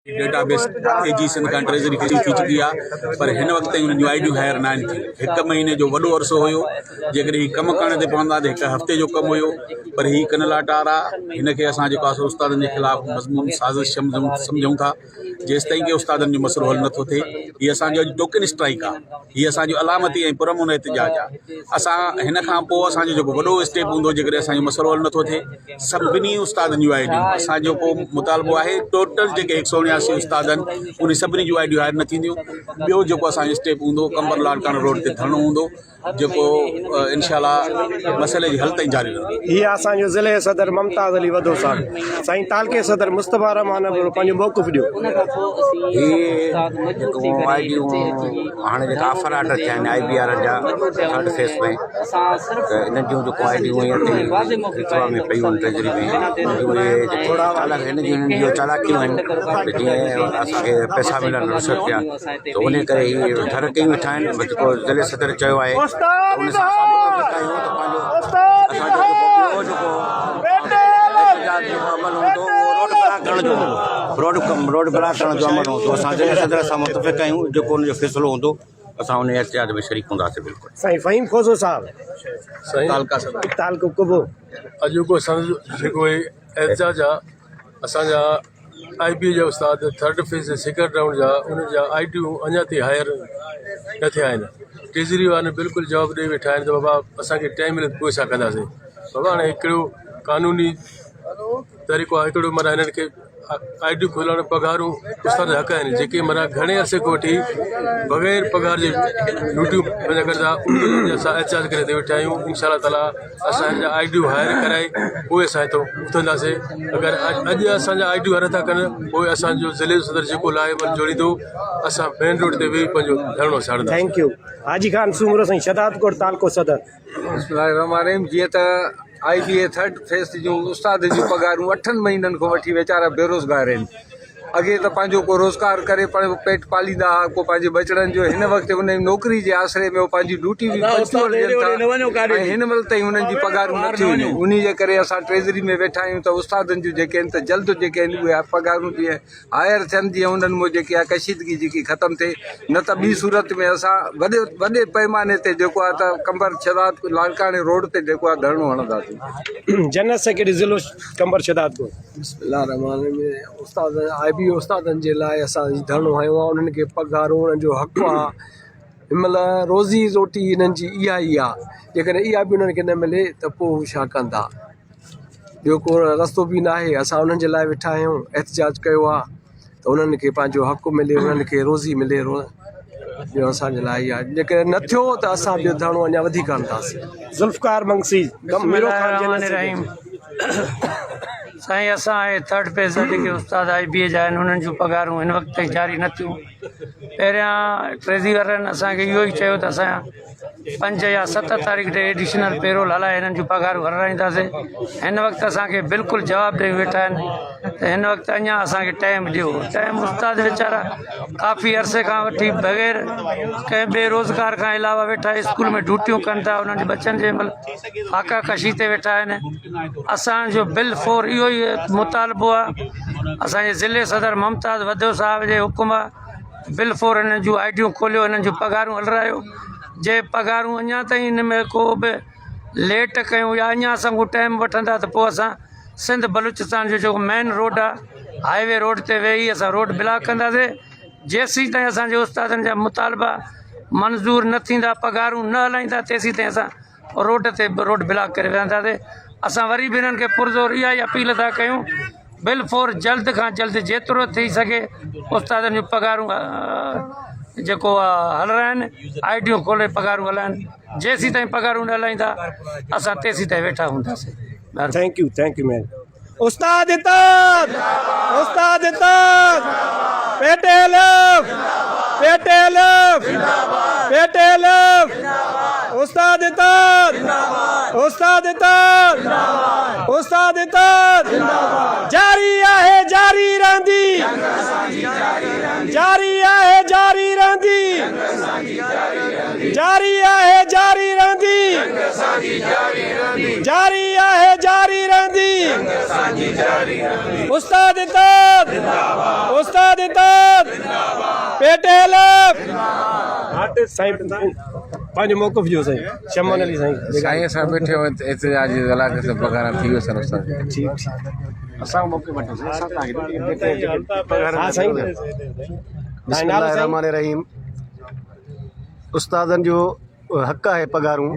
Database तेजी से treasury थी चुकी है पर इन वक्त उन आईडियूं हायर ना थी। एक महीने जो वो अरसो हो जेकॾहिं ही कम करण पवंदा तो एक हफ़्ते जो कम हो पर ही कन लाटार इनके असां उस्तादन के खिलाफ मज़मून साजिश समझूं था जेस ताईं कि उस्तादन जो मसलो हल नथो थे। ये असो टोकन स्ट्राइक है, ये असो अलामती ऐं पुरमुन एहतजाज है। असां हिन खां पोइ असांजो जेको वॾो स्टेप हूंदो जेकॾहिं असांजो मसलो हल नथो थे सभिनी उस्तादन जूं आईडियूं असांजो को मुतालबो है टोटल जेके 179 उस्तादन उन सभिनी जूं आईडियूं हायर न थींदियूं। ॿियो जेको असांजो स्टेप हूंदो कंबरलाल कान रोड ते धरणो हूंदो जेको इंशाअल्लाह मसइले जी हल ताईं जारी रहंदो। ये असांजो ज़िले सदर मुमताज़ अली वदो साहब साईं तालके सदर मुस्तफ़ा रहमान पंहिंजो मौक़िफ़ ॾियो। हाँ जो ऑफर आर्डर थे IBR जा थर्ड फेस में इन जो आईडियूं में पयूं ट्रेजरी में थोड़ा अलग इन चालाकियूं जीअं असांखे पैसा मिलनि रुशवत थिया तो उन करे ही धर कयूं वेठा आहिनि। जेको ज़िले सदर चयो आहे उन सां रोड ब्लॉक करण जो अमल हूंदो असां ज़िले सदर सां मुतफ़िक़ आहियूं। जेको उनजो फ़ैसिलो हूंदो असां उन एहतियात में शरीक हूंदासीं। बिल्कुलु साईं फ़हीम खोसो साहब तालको कुबो अॼोको जेको एहतिजाज आहे असांजा IBA जा उस्ताद थर्ड फेज़ सेकेंड राउंड जा उन जा आईडियूं अञा ताईं हायर न थिया आहिनि। ट्रेजरी वारनि बिल्कुलु जवाबु ॾेई वेठा आहिनि त बाबा असांखे टाइम मिले पोइ छा कंदासीं। बाबा हाणे हिकिड़ो कानूनी तरीक़ो आहे हिकिड़ो माना हिननि खे आईडियूं खोलण पघारूं उस्ताद हक़ आहिनि जेके माना घणे अरसे खां वठी बग़ैर पघार जे ड्यूटियूं पंहिंजा कंदा असां एहतिजाज करे ते वेठा आहियूं। इंशा ताला असांजा आईडियूं हायर कराए पोइ असां हितां उथंदासीं। अगरि अॼु असांजा आईडियूं हायर था कनि पोइ असांजो ज़िले सदर जेको लाहेबल जोड़ींदो असां मेन रोड ते वेही पंहिंजो धरणो साड़ींदासीं। थैंक यू हाजी खान सूमरो साईं शदादकोट तालको सदर। जीअं त IBA थर्ड फेस जूं उस्ताद जूं पघारूं 8 महीननि खां वठी वीचारा बेरोज़गार आहिनि। अॻे त पंहिंजो को रोज़गार करे पेट पालींदा हुआ को पंहिंजे बचड़नि जो। हिन वक़्तु उन नौकिरी जे आसिरे में पंहिंजी ड्यूटी बि हिन महिल ताईं हुननि जी पघारूं नथियूं वञनि। उन जे करे असां ट्रेजरी में वेठा आहियूं त उस्तादनि जूं जेके आहिनि त जल्द जेके आहिनि उहे पघारूं जीअं हायर थियनि जीअं उन्हनि में जेकी आहे कशीदगी जेकी ख़तमु थिए। न त ॿी सूरत में असां वॾे पैमाने ते जेको आहे त कंबर शदाद लालकाणे रोड ते जेको आहे धरणो हणंदासीं। जनरल सेक्रेटरी ज़िलो कंबर शदादकोट। उस्ताद IBA उस्तादनि जे लाइ असां धरणो हयो आहे। उन्हनि खे पघारूं उन्हनि जो हक़ु आहे। हिनमहिल रोज़ी रोटी हिननि जी इहा ई आहे। जेकॾहिं इहा बि उन्हनि खे न मिले त पोइ छा कंदा। ॿियो को रस्तो बि न आहे। असां उन्हनि जे लाइ वेठा आहियूं एहतिजाज कयो आहे त उन्हनि खे पंहिंजो हक़ु मिले उन्हनि खे रोज़ी मिले। ॿियो असांजे लाइ इहा जेकॾहिं न थियो त असां ॿियो धरणो अञा वधीक हणंदासीं। ज़ुल्फ़कार मंगसी साईं असां थर्ड फेज़ जा जेके उस्ताद IBA जा आहिनि उन्हनि जूं पघारूं हिन वक़्त ताईं जारी न थियूं। पहिरियां ट्रेजरी वारनि असांखे इहो ई चयो त असां 5 या 7 तारीख़ ते एडिशनल पेरोल हलाए हिननि जूं पघारूं हलाईंदासीं। हिन वक़्तु असांखे बिल्कुलु जवाबु ॾेई वेठा आहिनि त हिन वक़्तु अञा असांखे टाइम ॾियो। टाइम उस्ताद वीचारा काफ़ी अरसे खां वठी बग़ैर कंहिं बेरोज़गार खां अलावा वेठा स्कूल में ड्यूटियूं कनि था। उन्हनि जे बचनि जे महिल फाका कशी ते वेठा आहिनि। असांजो बिल फोर इहो ई मुतालबो आहे। असांजे ज़िले सदर मुमताज़ वदो साहब जे हुकुम बिल फोर हिननि जूं आईडियूं खोलियो हिननि जूं पघारूं हलायो। जे पघारूं अञा ताईं हिन में को बि लेट कयूं या अञा असां टाइम वठंदा त पोइ असां सिंध बलूचिस्तान जो जेको मेन रोड आहे हाईवे रोड ते वेही असां रोड ब्लॉक कंदासीं। जेसीं ताईं असांजे उस्तादनि जा मुतालबा मंज़ूर न थींदा पघारूं न हलाईंदा तेसीं ताईं असां रोड ते रोड ब्लॉक करे वेहंदासीं। असां वरी बि हिननि खे पुरज़ोर इहा ई अपील था कयूं बिल फोर जल्द खां जल्द जेतिरो थी सघे उस्तादनि जूं पघारूं जेको आहे हलाइनि आईडियूं खोले पघारूं हलाइनि। जेसीं ताईं पघारूं न हलाईंदा असां तेसीं ताईं वेठा हूंदासीं। Thank U ma'am. उस्ताद इताद उस्ताद इताद पेटेल पेटेल पेटेल उस्ताद इताद उस्ताद इताद उस्ताद इताद जारी आहे जारी रहंदी जारी आहे जारी रहंदी जारी आहे जारी रहंदी जारी आहे जारी रहंदी उस्ताद इताद उस्ताद पेटेल साईं पंहिंजो मौक़िफ़ ॾियो साईं शमन अली साईं साईं असां वेठे एतिजाज जे अलाक से पगार थी वियो अथनि उस्ताद असां मौक़िफ़ वठो असां तव्हांखे हा साईं बिस्मिल्लाहिर्रहमानिर्रहीम उस्तादनि जो हक़ आहे पगारूं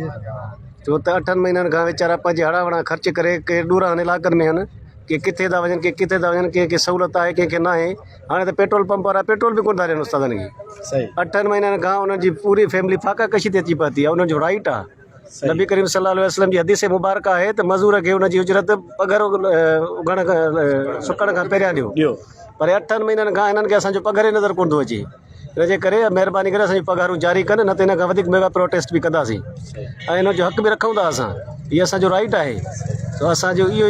छो त 8 महीननि खां वीचारा पंहिंजे हड़ा वड़ा ख़र्च करे के ॾूराहनि इलाइक़नि में आहिनि के किथे था वञनि के किथे था वञनि कंहिंखे सहूलियत आहे कंहिंखे न आहे हाणे त पेट्रोल पंप वारा पेट्रोल बि कोन था ॾियनि उस्तादनि खे सही 8 महीननि खां उन्हनि जी पूरी फैमिली फाका कशी ते अची पहुती आहे उन्हनि जो राइट आहे नबी करीम सल्लल्लाहु अलैहि वसल्लम जी हदीस मुबारक आहे त मज़दूर खे उनजी उजरत पघर उगण खां सुकण खां पहिरियां ॾियो पर 8 महीननि खां हिननि खे असांजो पघर ई नज़र कोन थो अचे इन जे करे महिरबानी करे असांजी पघारूं जारी कनि न त हिन खां वधीक मेगा प्रोटेस्ट बि कंदासीं ऐं हिन जो हक़ बि रखूं था असां इहो असांजो राइट आहे तो असांजो इहो ई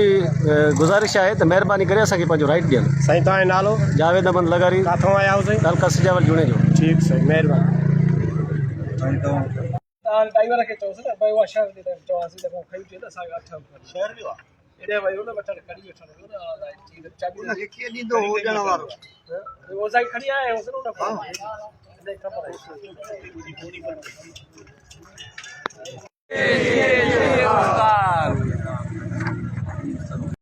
गुज़ारिश आहे त महिरबानी करे असांखे पंहिंजो राइट ॾियनि साईं तव्हांजो नालो जावेद अहमद लगारी किथां आया आहियो साईं तालका सजावल जुणे जो ठीकु साईं महिरबानी ड्राइवर खे चयोसि न भई उहा शहर जे टाइम चवासीं त खई अचे त असांखे 8 शहर जो आहे हेॾे वियो न वठणु खणी वठणु चाबी हुनखे कीअं ॾींदो हुजण वारो वो साईं खणी आया आहियूं न ख़बर आहे